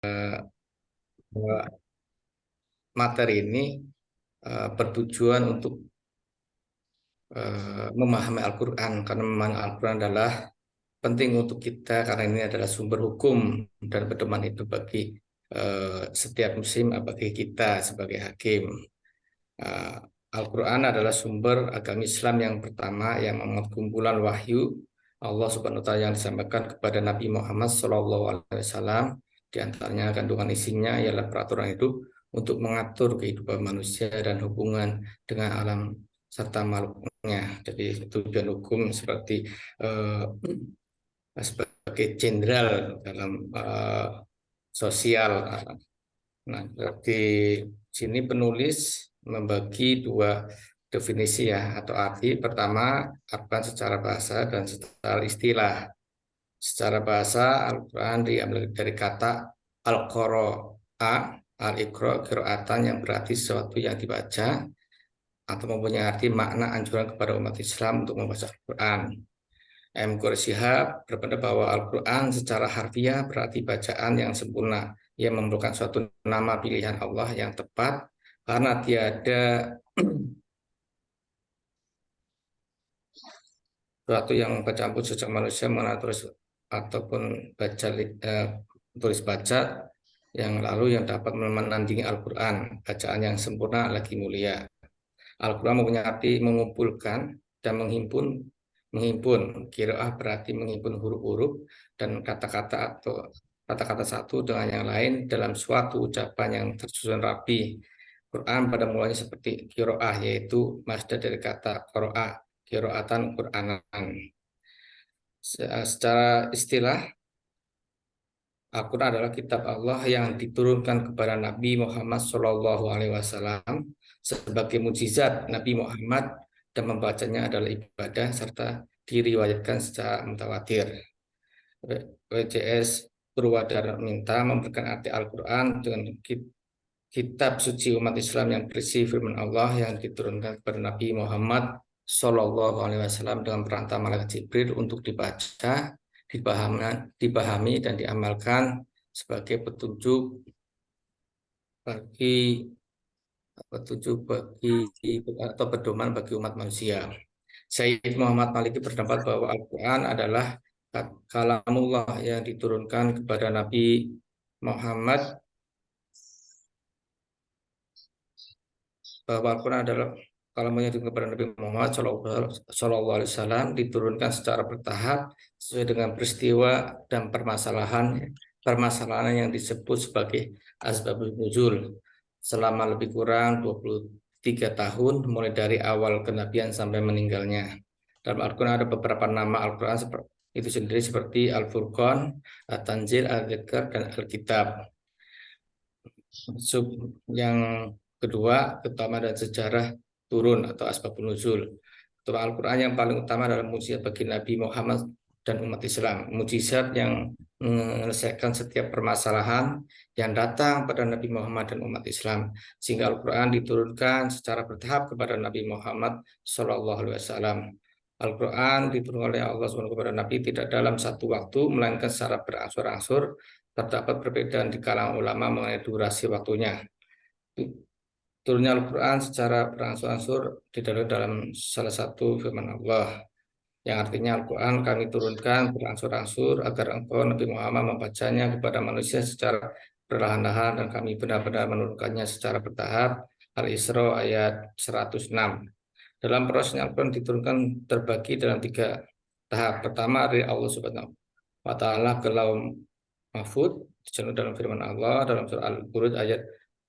bahwa materi ini bertujuan untuk memahami Al-Quran, karena memahami Al-Quran adalah penting untuk kita karena ini adalah sumber hukum dan pedoman itu bagi setiap muslim, bagi kita sebagai hakim. Uh, Al-Quran adalah sumber agama Islam yang pertama yang memuat kumpulan wahyu Allah Subhanahu wa taala yang disampaikan kepada Nabi Muhammad SAW. Di antaranya kandungan isinya ialah peraturan hidup untuk mengatur kehidupan manusia dan hubungan dengan alam serta makhluknya. Jadi tujuan hukum seperti sebagai jenderal dalam sosial. Nah, di sini penulis membagi dua definisi ya atau arti. Pertama, Al-Quran secara bahasa dan secara istilah. Secara bahasa, Al-Quran diambil dari kata Al-Qura'a, Al-Iqra, qiraatan yang berarti sesuatu yang dibaca atau mempunyai arti makna anjuran kepada umat Islam untuk membaca Al-Quran. M. Quraisyihab berpendapat bahwa Al-Quran secara harfiah berarti bacaan yang sempurna yang memerlukan suatu nama pilihan Allah yang tepat karena tiada suatu yang bercampur sejak manusia mengenal tulis ataupun tulis baca yang lalu yang dapat menandingi Al-Quran, bacaan yang sempurna lagi mulia. Al-Quran mempunyai arti mengumpulkan dan menghimpun. Qiraah berarti menghimpun huruf-huruf dan kata-kata atau kata-kata satu dengan yang lain dalam suatu ucapan yang tersusun rapi. Quran pada mulanya seperti qiraah, yaitu masdar dari kata qiraah, qiraatan, Quranan. Secara istilah, Al-Quran adalah kitab Allah yang diturunkan kepada Nabi Muhammad SAW sebagai mukjizat Nabi Muhammad, dan membacanya adalah ibadah serta diriwayatkan secara mutawatir. WCS Purwadarminta memberikan arti Al-Quran dengan kitab suci umat Islam yang berisi firman Allah yang diturunkan kepada Nabi Muhammad SAW dengan perantara malaikat Jibril untuk dibaca, dipahami dan diamalkan sebagai petunjuk bagi atau pedoman bagi umat manusia. Sayyid Muhammad Maliki berpendapat bahwa Al-Quran adalah kalamullah yang diturunkan kepada Nabi Muhammad, bahwa Al-Quran adalah kalamnya kepada Nabi Muhammad SAW diturunkan secara bertahap sesuai dengan peristiwa dan permasalahan yang disebut sebagai asbabun nuzul selama lebih kurang 23 tahun mulai dari awal kenabian sampai meninggalnya. Dalam Al-Quran ada beberapa nama Al-Quran itu sendiri seperti Al-Furqan, At-Tanzil, Al-Dzikr, dan Al-Kitab. Yang kedua, keutamaan dan sejarah turun atau asbabun nuzul. Al-Quran yang paling utama adalah mukjizat bagi Nabi Muhammad dan umat Islam. Mukjizat yang menyelesaikan setiap permasalahan yang datang pada Nabi Muhammad dan umat Islam, sehingga Al-Quran diturunkan secara bertahap kepada Nabi Muhammad SAW. Al-Quran diturunkan oleh Allah SWT kepada Nabi tidak dalam satu waktu, melainkan secara berangsur-angsur. Terdapat perbedaan di kalangan ulama mengenai durasi waktunya. Turunnya Al-Quran secara berangsur-angsur dalam salah satu firman Allah, yang artinya Al-Quran kami turunkan berangsur-angsur agar engkau Nabi Muhammad membacanya kepada manusia secara perlahan-lahan dan kami benar-benar menurunkannya secara bertahap. Al-Isra ayat 106. Dalam prosesnya Al-Quran diturunkan terbagi dalam 3 tahap. Pertama, dari Allah Subhanahu wa taala ke Lauh Mahfud dalam firman Allah dalam surah Al-Buruj ayat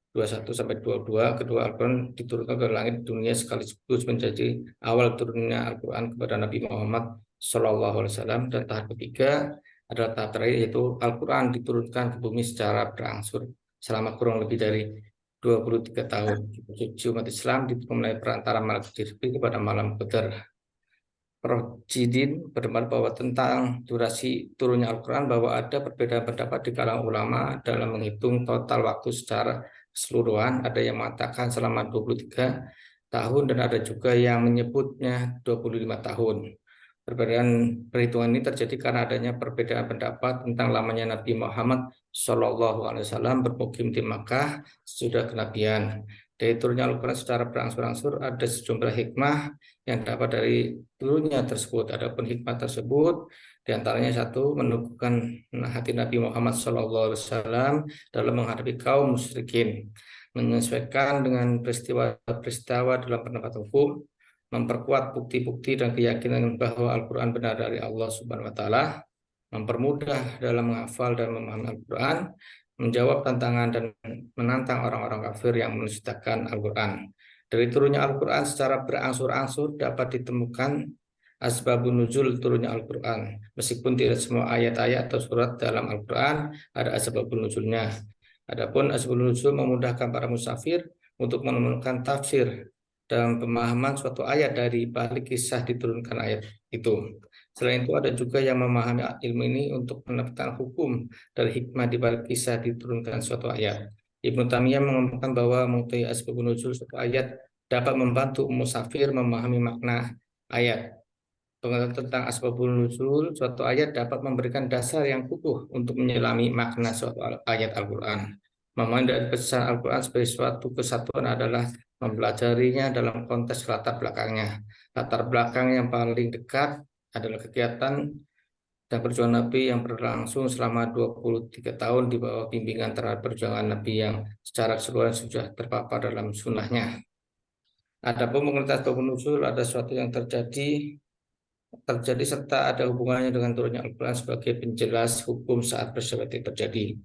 21 sampai 22. Kedua, Al-Quran diturunkan ke langit dunia sekaligus menjadi awal turunnya Al-Quran kepada Nabi Muhammad SAW. Dan tahap ketiga adalah tahap terakhir, yaitu Al-Quran diturunkan ke bumi secara berangsur selama kurang lebih dari 23 tahun. Suci umat Islam dimulai perantara malaikat Jibril kepada malam Qadar. Prof. Jidin berpendapat bahwa tentang durasi turunnya Al-Quran bahwa ada perbedaan pendapat di kalangan ulama dalam menghitung total waktu secara keseluruhan. Ada yang mengatakan selama 23 tahun dan ada juga yang menyebutnya 25 tahun. Perbedaan perhitungan ini terjadi karena adanya perbedaan pendapat tentang lamanya Nabi Muhammad Shallallahu Alaihi Wasallam bermukim di Makkah sesudah kenabian. Dari turunnya Al-Quran secara berangsur-angsur ada sejumlah hikmah yang dapat dari turunnya tersebut. Adapun hikmah tersebut diantaranya satu, menumbuhkan hati Nabi Muhammad SAW dalam menghadapi kaum musyrikin, menyesuaikan dengan peristiwa-peristiwa dalam pendapat hukum, memperkuat bukti-bukti dan keyakinan bahwa Al-Quran benar dari Allah Subhanahu wa Ta'ala, mempermudah dalam menghafal dan memahami Al-Quran, menjawab tantangan dan menantang orang-orang kafir yang menista Al-Quran. Dari turunnya Al-Quran secara berangsur-angsur dapat ditemukan asbabun nuzul turunnya Al-Quran. Meskipun tidak semua ayat-ayat atau surat dalam Al-Quran ada asbabun nuzulnya. Adapun asbabun nuzul memudahkan para musafir untuk menemukan tafsir dalam pemahaman suatu ayat dari balik kisah diturunkan ayat itu. Selain itu ada juga yang memahami ilmu ini untuk mendapatkan hukum dari hikmah di balik kisah diturunkan suatu ayat. Ibnu Taimiyah mengungkapkan bahwa mengetahui asbabun nuzul suatu ayat dapat membantu musafir memahami makna ayat. Pengetahuan tentang asbabun nuzul suatu ayat dapat memberikan dasar yang kukuh untuk menyelami makna suatu ayat Al-Quran. Memahami dari pesan Al-Quran sebagai suatu kesatuan adalah mempelajarinya dalam konteks latar belakangnya. Latar belakang yang paling dekat adalah kegiatan dan perjuangan Nabi yang berlangsung selama 23 tahun di bawah bimbingan terhadap perjuangan Nabi yang secara keseluruhan sudah terpapar dalam sunnahnya. Adapun mengenai asbabun nuzul ada sesuatu yang terjadi serta ada hubungannya dengan turunnya Al-Quran sebagai penjelas hukum saat peristiwa itu terjadi.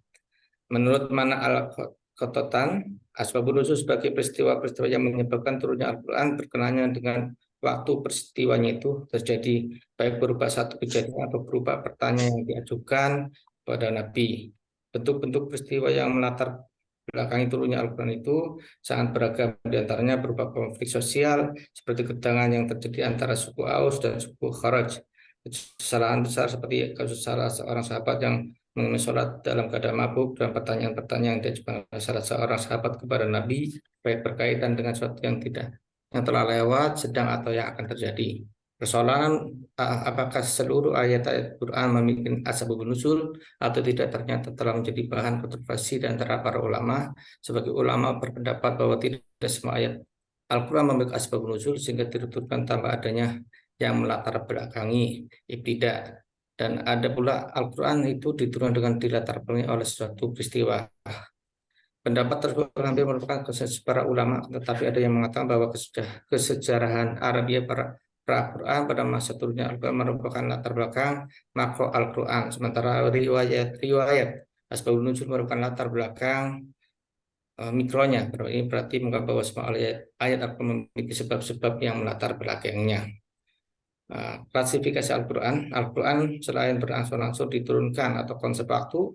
Menurut Mana Al-Qattan, asbabun nuzul sebagai peristiwa-peristiwa yang menyebabkan turunnya Al-Quran berkenannya dengan waktu peristiwanya itu terjadi, baik berupa satu kejadian atau berupa pertanyaan yang diajukan pada Nabi. Bentuk-bentuk peristiwa yang melatar belakangi turunnya Al-Quran itu sangat beragam, diantaranya berupa konflik sosial seperti ketegangan yang terjadi antara suku Aus dan suku Kharaj. Kesalahan besar seperti kasus salah seorang sahabat yang mengenai sholat dalam keadaan mabuk dan pertanyaan-pertanyaan yang diajukan oleh salah seorang sahabat kepada Nabi baik berkaitan dengan sesuatu yang telah lewat, sedang atau yang akan terjadi. Persoalan apakah seluruh ayat-ayat Quran memiliki asbabun nuzul atau tidak ternyata telah menjadi bahan kontroversi di antara para ulama. Sebagai ulama berpendapat bahwa tidak semua ayat Al-Quran memiliki asbabun nuzul sehingga dituturkan tanpa adanya yang melatar belakangi ibtidah. Dan ada pula Al-Quran itu diturunkan dengan dilatar belakangi oleh suatu peristiwa. Pendapat tersebut hampir merupakan konsensus para ulama, tetapi ada yang mengatakan bahwa kesejarahan Arabia pra-Quran pada masa turunnya Al-Quran merupakan latar belakang makro Al-Quran. Sementara riwayat asbabun nuzul merupakan latar belakang mikronya. Ini berarti mengatakan bahwa semua ayat Al-Quran memiliki sebab-sebab yang melatar belakangnya. Klasifikasi Al-Quran. Al-Quran selain berangsur-angsur diturunkan atau konsep waktu,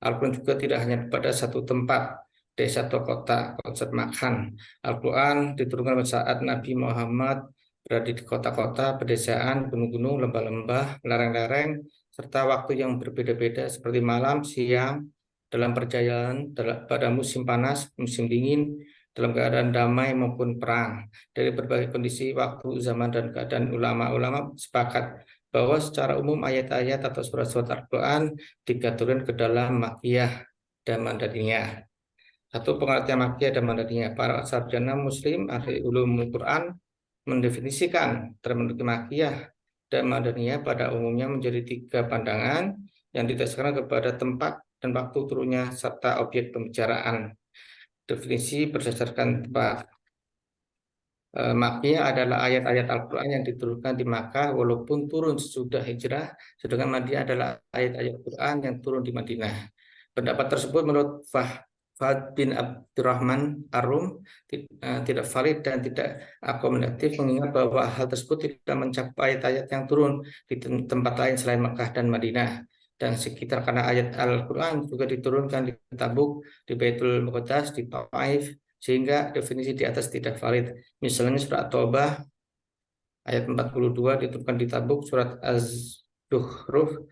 Al-Quran juga tidak hanya pada satu tempat, desa atau kota, konsep makan. Al-Quran diturunkan pada saat Nabi Muhammad berada di kota-kota, pedesaan, gunung-gunung, lembah-lembah, lereng-lereng, serta waktu yang berbeda-beda seperti malam, siang, dalam perjalanan, pada musim panas, musim dingin, dalam keadaan damai maupun perang. Dari berbagai kondisi, waktu, zaman, dan keadaan, ulama-ulama sepakat bahwa secara umum ayat-ayat atau surat-surat Al-Quran dikategorikan ke dalam Makkiyah dan Madaniyah. Satu, pengertian Makkiyah dan Madaniyah. Para sarjana Muslim ahli ulumul Quran mendefinisikan terminologi Makkiyah dan Madaniyah pada umumnya menjadi tiga pandangan yang didasarkan kepada tempat dan waktu turunnya serta objek pembicaraan. Definisi berdasarkan tempat. Makkiyah adalah ayat-ayat Al-Quran yang diturunkan di Makkah walaupun turun sesudah hijrah, sedangkan Madinah adalah ayat-ayat Al-Quran yang turun di Madinah. Pendapat tersebut menurut Fahd bin Abdurrahman Ar-Rum tidak valid dan tidak akomodatif, mengingat bahwa hal tersebut tidak mencapai ayat-ayat yang turun di tempat lain selain Makkah dan Madinah. Dan sekitar karena ayat Al-Quran juga diturunkan di Tabuk, di Baitul Muqaddas, di Taif, sehingga definisi di atas tidak valid. Misalnya surat Taubah ayat 42 diturunkan di Tabuk, surat Az-Zukhruf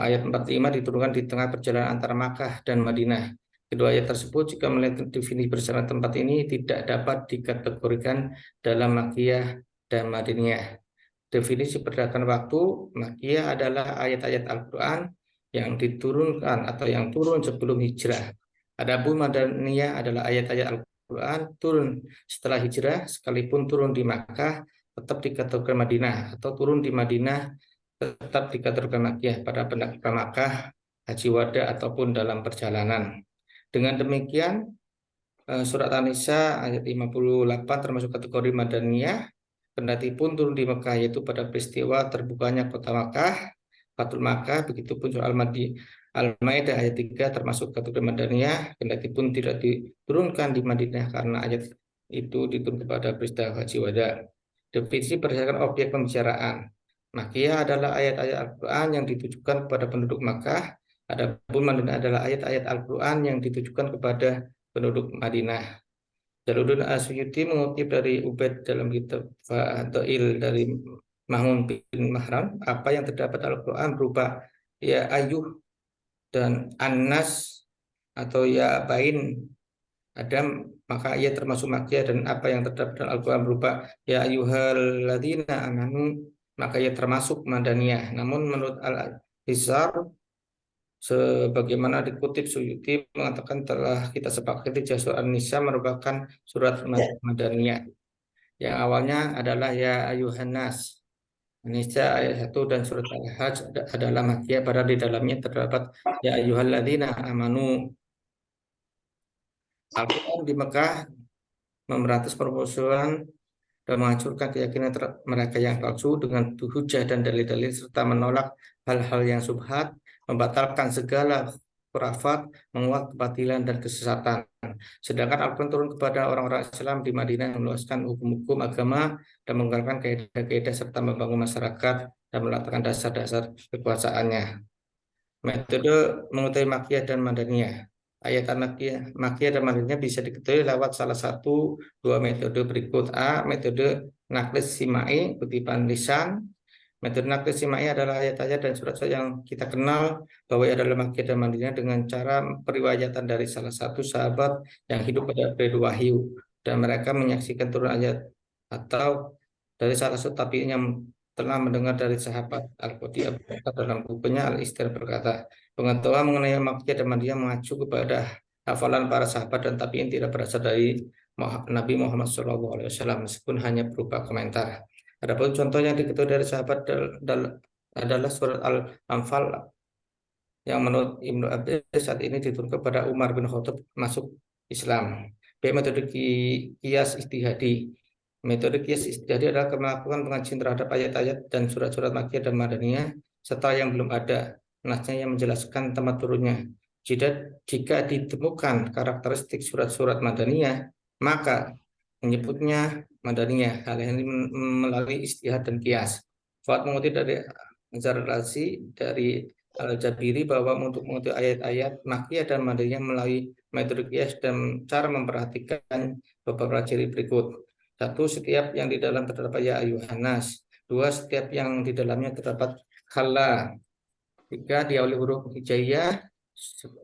ayat 45 diturunkan di tengah perjalanan antara Makkah dan Madinah. Kedua ayat tersebut jika melihat definisi berdasarkan tempat ini tidak dapat dikategorikan dalam Makkiyah dan Madinah. Definisi berdasarkan waktu, Makkiyah adalah ayat-ayat Al-Quran yang diturunkan atau yang turun sebelum hijrah. Adapun Madaniyah adalah ayat-ayat Al-Quran turun setelah hijrah, sekalipun turun di Makkah tetap dikategorikan Madinah, atau turun di Madinah tetap dikategorikan Makkiyah pada pendekatan Makkah, haji wada ataupun dalam perjalanan. Dengan demikian, surat An-Nisa ayat 58 termasuk kategori Madaniyah, kendati pun turun di Mekah, yaitu pada peristiwa terbukanya kota Makkah, Fatul Makkah. Begitupun surah Al-Maidah ayat 3 termasuk kategori Madaniyah, kendati pun tidak diturunkan di Madinah karena ayat itu diturunkan pada peristiwa Haji Wada. Definisi berdasarkan objek pembicaraan. Makkiyah adalah ayat-ayat Al-Quran yang ditujukan kepada penduduk Makkah. Adapun Madinah adalah ayat-ayat Al-Quran yang ditujukan kepada penduduk Madinah. Jalaluddin Asyuti mengutip dari Ubaid dalam kitab Fadail dari Mahmud bin Mahram, apa yang terdapat Al-Quran berupa ya ayuh dan Anas atau ya bain Adam, maka ia termasuk makkiyah, dan apa yang terdapat dalam Al-Quran berupa ya ayyuhalladzina amanu, maka ia termasuk madaniyah. Namun menurut Al-Hizar, sebagaimana dikutip Suyuti mengatakan telah kita sepakati surat An-Nisa merupakan surat Madaniyah. Yang awalnya adalah ya ayuhan nas. An-Nisa ayat 1 dan surat Al-Hajj adalah makkiyah, pada di dalamnya terdapat ya ayyuhalladzina amanu. Al-Quran di Mekah memberantas permusuhan dan menghancurkan keyakinan mereka yang palsu dengan hujah dan dalil-dalil, serta menolak hal-hal yang subhat, membatalkan segala khurafat, menguat kebatilan dan kesesatan. Sedangkan Al-Quran turun kepada orang-orang Islam di Madinah, meluaskan hukum-hukum agama dan menggunakan kaidah-kaidah serta membangun masyarakat dan meletakkan dasar-dasar kekuasaannya. Metode mengetahui Makkiyah dan Madaniyah. Ayat Makkiyah dan Madaniyah bisa diketahui lewat salah satu dua metode berikut. A. Metode Naqlis Simai, kutipan lisan. Metode Naqlis Simai adalah ayat-ayat dan surat-surat yang kita kenal bahwa ia adalah Makkiyah dan Madaniyah dengan cara periwayatan dari salah satu sahabat yang hidup pada periode wahyu, dan mereka menyaksikan turun ayat, atau dari salah satu tabi'in yang telah mendengar dari sahabat. Al-Qudhi dalam bukunya Al-Istir berkata, pengetahuan mengenai Makkiyah dan Madinah mengacu kepada hafalan para sahabat dan tabi'in, tidak berasal dari Nabi Muhammad SAW, meskipun hanya berupa komentar. Adapun contoh yang diketahui dari sahabat adalah surat Al-Anfal yang menurut Ibnu Abbas saat ini diturunkan kepada Umar bin Khattab masuk Islam. B. Metode kias istihadi. Metode kias istihadi adalah melakukan pengajian terhadap ayat-ayat dan surat-surat Makkiyah dan Madaniyah serta yang belum ada nasnya yang menjelaskan tempat turunnya. Jika ditemukan karakteristik surat-surat Madaniyah, maka menyebutnya Madaniyah. Hal ini melalui istihad dan kias. Fuad mengutip dari Zarlasi dari Al-Jabiri bahwa untuk mengetahui ayat-ayat Makkiyah dan Madaniyah melalui metode kias dan cara memperhatikan beberapa ciri berikut. Satu, setiap yang di dalam terdapat ya ayuhanas. Dua, setiap yang di dalamnya terdapat khala. Tiga, diawali huruf hijaiyah,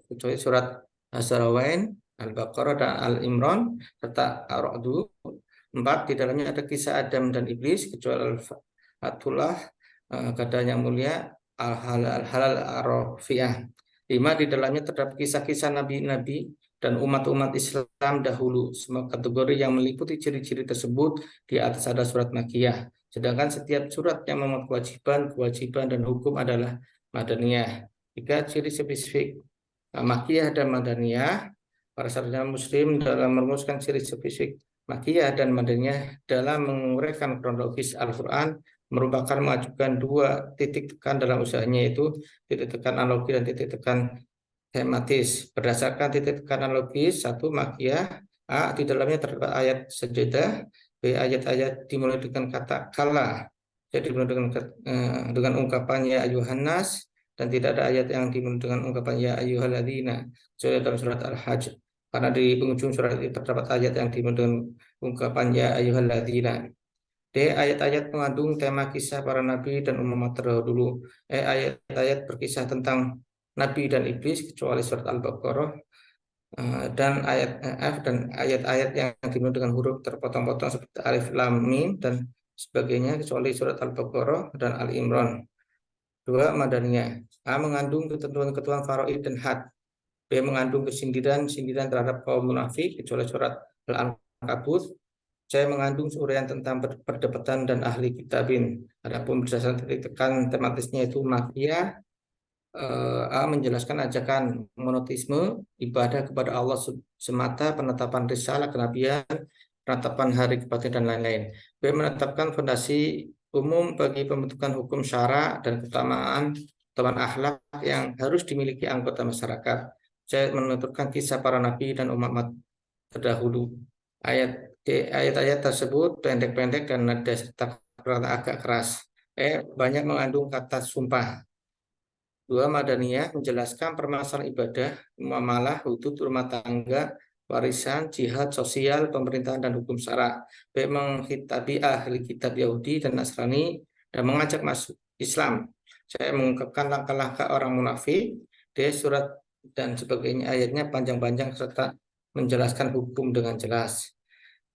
kecuali surat Az-Zarawain, Al-Baqarah, dan Al-Imran, serta Ar-Ra'du. Empat, di dalamnya ada kisah Adam dan Iblis, kecuali Al-Fatullah, keadaan yang mulia, Al-Halal Ar-Rafi'ah. Lima, di dalamnya terdapat kisah-kisah nabi-nabi dan umat-umat Islam dahulu. Semua kategori yang meliputi ciri-ciri tersebut di atas ada surat Makkiyah. Sedangkan setiap surat yang memuat kewajiban dan hukum adalah Madaniyah. Tiga, ciri spesifik Makkiyah dan Madaniyah. Para sarjana Muslim dalam merumuskan ciri spesifik Makkiyah dan Madaniyah dalam menguraikan kronologis Al-Quran merupakan mengajukan dua titik tekan dalam usahanya, yaitu titik tekan analogi dan titik tekan tematis. Berdasarkan titik tekan analogis, satu, Makkiyah, A. Di dalamnya terdapat ayat sajadah. B. Ayat-ayat dimulai dengan kata kala, jadi dimulai dengan ungkapan ya ayuhan nas, dan tidak ada ayat yang dimulai dengan ungkapan ya ayyuhalladzina, kecuali dalam surat Al-Hajj, karena di penghujung surat itu terdapat ayat yang dimulai dengan ungkapan ya ayyuhalladzina. D. Ayat-ayat mengandung tema kisah para nabi dan umat terdahulu. E. Ayat-ayat berkisah tentang nabi dan iblis, kecuali surat Al-Baqarah. Dan ayat F, dan ayat-ayat yang dimulai dengan huruf terpotong-potong seperti alif lam mim dan sebagainya kecuali surat Al-Baqarah dan Al-Imran. 2. Madaniyah. A. Mengandung ketentuan-ketentuan faraid dan had. B. Mengandung kesindiran-sindiran terhadap kaum munafik kecuali surat Al-Ankabut. C. Mengandung uraian tentang perdebatan dan ahli kitabin. Adapun berdasarkan titik tekan tematisnya itu mafia. A. Menjelaskan ajakan monoteisme, ibadah kepada Allah semata, penetapan risalah kenabian, penetapan hari kebangkitan dan lain-lain. B. Menetapkan fondasi umum bagi pembentukan hukum syara dan keutamaan akhlak yang harus dimiliki anggota masyarakat. C. Menentukan kisah para nabi dan umat terdahulu. Ayat-ayat tersebut pendek-pendek dan nada serta agak keras. Banyak mengandung kata sumpah. 2. Madaniyah menjelaskan permasalahan ibadah, muamalah, hudud rumah tangga, warisan, jihad, sosial, pemerintahan, dan hukum syara. B. Menghitabi ahli kitab Yahudi dan Nasrani dan mengajak masuk Islam. Saya mengungkapkan langkah-langkah orang munafik. D. Surat dan sebagainya ayatnya panjang-panjang serta menjelaskan hukum dengan jelas.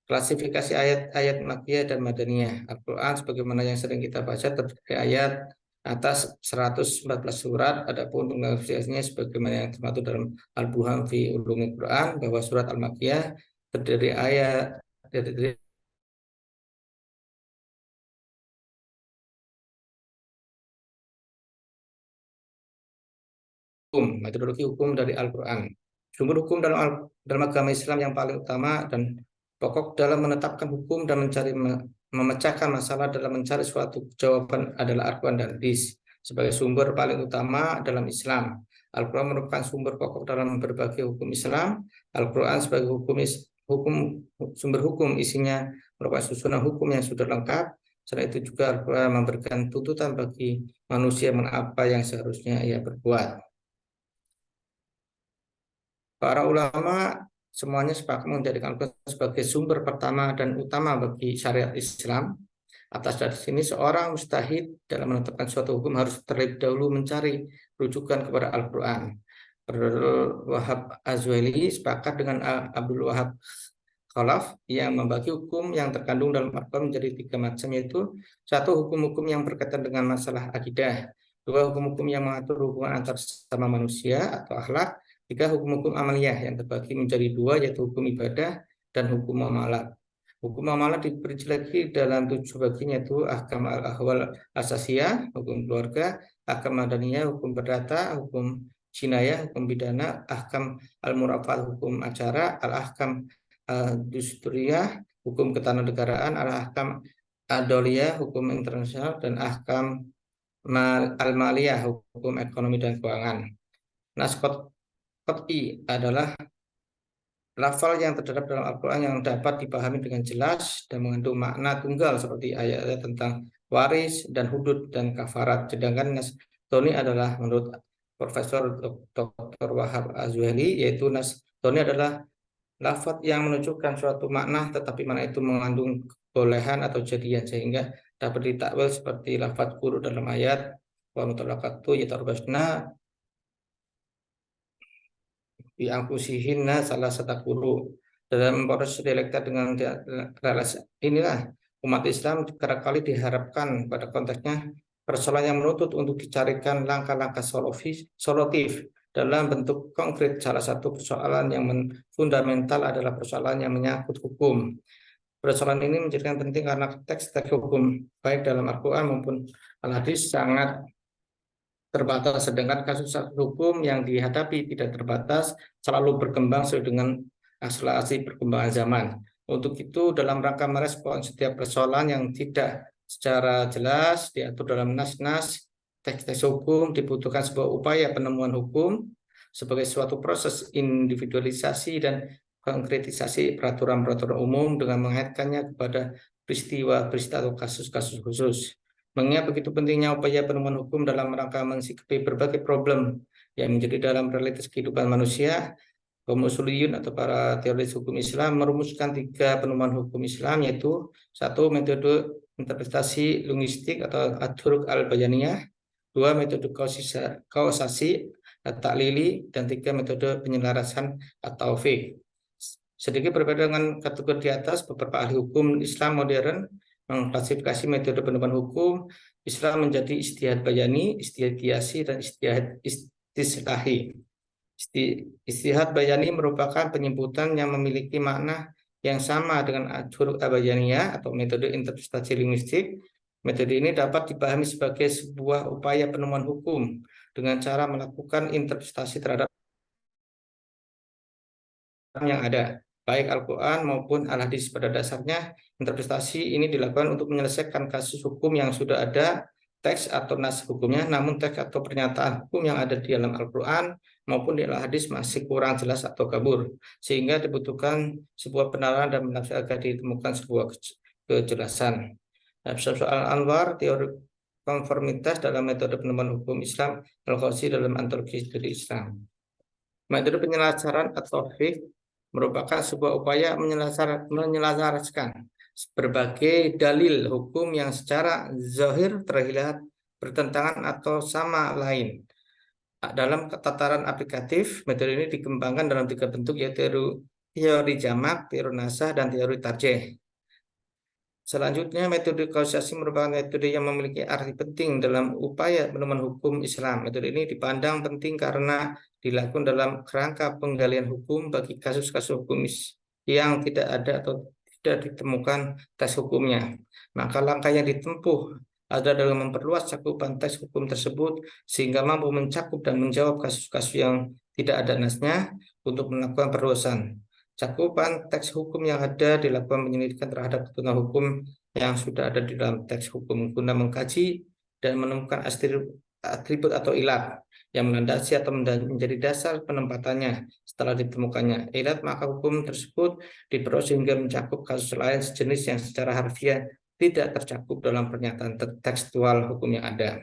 Klasifikasi ayat-ayat Makkiyah dan Madaniyah. Al-Quran sebagaimana yang sering kita baca terdiri ayat atas 114 surat, adapun penafsirannya sebagaimana yang termaktub dalam Al-Buham fi Ulumul Quran bahwa surat Al-Makkiyah terdiri ayat terdiri metodologi hukum dari Al-Quran. Sumber hukum dalam agama Islam yang paling utama dan pokok dalam menetapkan hukum dan memecahkan masalah dalam mencari suatu jawaban adalah Al-Quran dan hadis sebagai sumber paling utama dalam Islam. Al-Quran merupakan sumber pokok dalam berbagai hukum Islam. Al-Quran sebagai sumber hukum isinya merupakan susunan hukum yang sudah lengkap. Selain itu juga Al-Quran memberikan tuntutan bagi manusia apa yang seharusnya ia berbuat. Para ulama semuanya sepakat menjadikan Al-Quran sebagai sumber pertama dan utama bagi syariat Islam. Atas dari sini, seorang mustahid dalam menetapkan suatu hukum harus terlebih dahulu mencari rujukan kepada Al-Quran. Abdul Wahab Azwali sepakat dengan Abdul Wahab Khalaf yang membagi hukum yang terkandung dalam Al-Quran menjadi 3 macam, yaitu 1. Hukum-hukum yang berkaitan dengan masalah akidah. 2. Hukum-hukum yang mengatur hubungan antar sesama manusia atau akhlak. 3. Hukum-hukum amaliyah yang terbagi menjadi 2, yaitu hukum ibadah dan hukum muamalah. Hukum muamalah diperinci lagi dalam 7 bagian, yaitu ahkam al-ahwal asasiyah, hukum keluarga, ahkam madaniyah, hukum perdata, hukum jinayah, hukum pidana, ahkam al-murafat, hukum acara, al-ahkam dusturiyah, hukum ketandanegaraan, al-ahkam adoliyah, hukum internasional, dan ahkam al-maliyah, hukum ekonomi dan keuangan. Nas qat'i adalah lafal yang terdapat dalam Al-Quran yang dapat dipahami dengan jelas dan mengandung makna tunggal seperti ayat-ayat tentang waris dan hudud dan kafarat. Sedangkan nas toni adalah menurut Profesor Dr. Wahab Azwali, yaitu nas toni adalah lafaz yang menunjukkan suatu makna tetapi makna itu mengandung kebolehan atau jadian sehingga dapat ditakwil seperti lafaz quru dalam ayat wa mutalaqatu yatarbasna bi angkusihinna salah satakuru. Dalam proses dialektika dengan relasi inilah umat Islam kerap kali diharapkan pada konteksnya persoalan yang menuntut untuk dicarikan langkah-langkah solutif dalam bentuk konkret. Salah satu persoalan yang fundamental adalah persoalan yang menyangkut hukum. Persoalan ini menjadikan penting karena teks-teks hukum baik dalam Al-Quran maupun Al-Hadis sangat terbatas, sedangkan kasus hukum yang dihadapi tidak terbatas, selalu berkembang sesuai dengan akselerasi perkembangan zaman. Untuk itu, dalam rangka merespon setiap persoalan yang tidak secara jelas diatur dalam nas-nas teks-teks hukum, dibutuhkan sebuah upaya penemuan hukum sebagai suatu proses individualisasi dan konkretisasi peraturan-peraturan umum dengan mengaitkannya kepada peristiwa-peristiwa atau kasus-kasus khusus. Mengingat begitu pentingnya upaya penemuan hukum dalam rangka mensikapi berbagai problem yang menjadi dalam realitas kehidupan manusia, kaum usuliyun atau para teoris hukum Islam merumuskan 3 penemuan hukum Islam, yaitu 1. Metode interpretasi linguistik atau at-turuq al-bayaniyah, 2. Metode kausasi at-ta'lili, dan 3. Metode penyelarasan at-taufiq. Sedikit berbeda dengan kategori di atas, beberapa ahli hukum Islam modern mengklasifikasi metode penemuan hukum Islam menjadi ijtihad bayani, ijtihad qiyasi, dan ijtihad istislahi. Ijtihad bayani merupakan penyebutan yang memiliki makna yang sama dengan huruf abayaniyah atau metode interpretasi linguistik. Metode ini dapat dipahami sebagai sebuah upaya penemuan hukum dengan cara melakukan interpretasi terhadap yang ada, baik Al-Quran maupun Al-Hadis. Pada dasarnya, interpretasi ini dilakukan untuk menyelesaikan kasus hukum yang sudah ada teks atau nas hukumnya, namun teks atau pernyataan hukum yang ada di dalam Al-Quran maupun di Al-Hadis masih kurang jelas atau kabur, sehingga dibutuhkan sebuah penalaran dan menafsir agar ditemukan sebuah kejelasan. Soal Anwar, teori konformitas dalam metode penemuan hukum Islam, Al-Qazi dalam antologi studi Islam. Metode penyelesaian atau tauhid merupakan sebuah upaya menyelaraskan berbagai dalil hukum yang secara zahir terlihat bertentangan atau sama lain. Dalam tataran aplikatif, metode ini dikembangkan dalam 3 bentuk, yaitu teori jamak, teori nasah, dan teori tarjih. Selanjutnya, metode kausasi merupakan metode yang memiliki arti penting dalam upaya penemuan hukum Islam. Metode ini dipandang penting karena dilakukan dalam kerangka penggalian hukum bagi kasus-kasus hukum yang tidak ada atau tidak ditemukan teks hukumnya. Maka langkah yang ditempuh adalah dalam memperluas cakupan teks hukum tersebut sehingga mampu mencakup dan menjawab kasus-kasus yang tidak ada nasnya untuk melakukan perluasan. Cakupan teks hukum yang ada dilakukan penyelidikan terhadap ketentuan hukum yang sudah ada di dalam teks hukum guna mengkaji dan menemukan atribut atau ilat yang melandasi atau menjadi dasar penempatannya. Setelah ditemukannya ilat, maka hukum tersebut diperluas hingga mencakup kasus lain sejenis yang secara harfiah tidak tercakup dalam pernyataan tekstual hukum yang ada.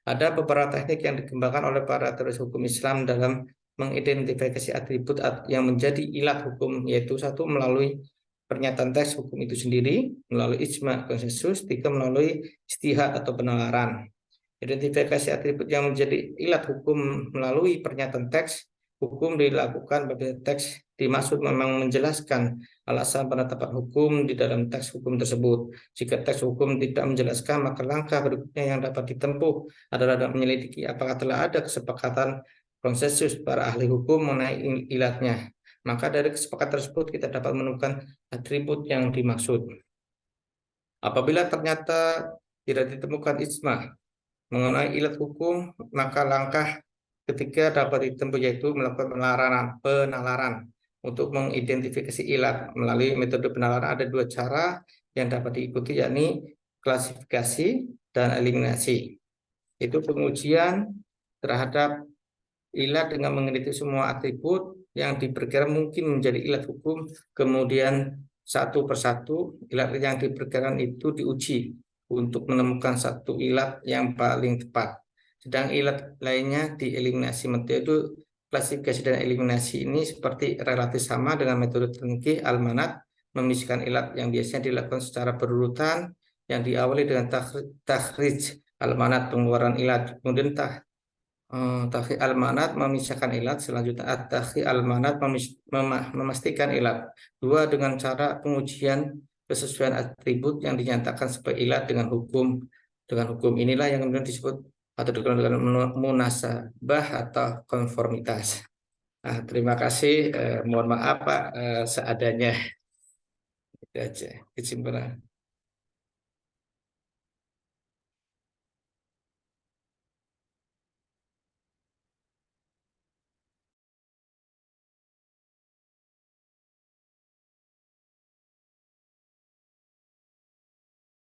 Ada beberapa teknik yang dikembangkan oleh para teoris hukum Islam dalam mengidentifikasi atribut yang menjadi ilat hukum, yaitu 1, melalui pernyataan teks hukum itu sendiri, melalui ijma konsensus, 3, melalui ijtihad atau penalaran. Identifikasi atribut yang menjadi ilat hukum melalui pernyataan teks hukum dilakukan pada teks dimaksud memang menjelaskan alasan penetapan hukum di dalam teks hukum tersebut. Jika teks hukum tidak menjelaskan, maka langkah berikutnya yang dapat ditempuh adalah menyelidiki apakah telah ada kesepakatan konsensus para ahli hukum mengenai ilatnya. Maka dari kesepakatan tersebut kita dapat menemukan atribut yang dimaksud. Apabila ternyata tidak ditemukan ijma mengenai ilat hukum, maka langkah ketiga dapat ditempuh yaitu melakukan penalaran. Untuk mengidentifikasi ilat melalui metode penalaran ada 2 cara yang dapat diikuti, yakni klasifikasi dan eliminasi. Itu pengujian terhadap ilat dengan meneliti semua atribut yang diperkirakan mungkin menjadi ilat hukum, kemudian satu persatu ilat yang diperkirakan itu diuji untuk menemukan satu ilat yang paling tepat. Sedang ilat lainnya dieliminasi. Metode klasifikasi dan eliminasi ini seperti relatif sama dengan metode tengkih al-manat, memisahkan ilat yang biasanya dilakukan secara berurutan, yang diawali dengan takhrij al-manat, pengeluaran ilat, kemudian Takhi al-manat memisahkan ilat, selanjutnya at-takhi al-manat memastikan ilat. 2, dengan cara pengujian kesesuaian atribut yang dinyatakan sebagai ilat dengan hukum. Dengan hukum inilah yang kemudian disebut atau dikenal dengan munasabah atau konformitas. Terima kasih. Mohon maaf Pak, seadanya. Itu aja kesimpulan.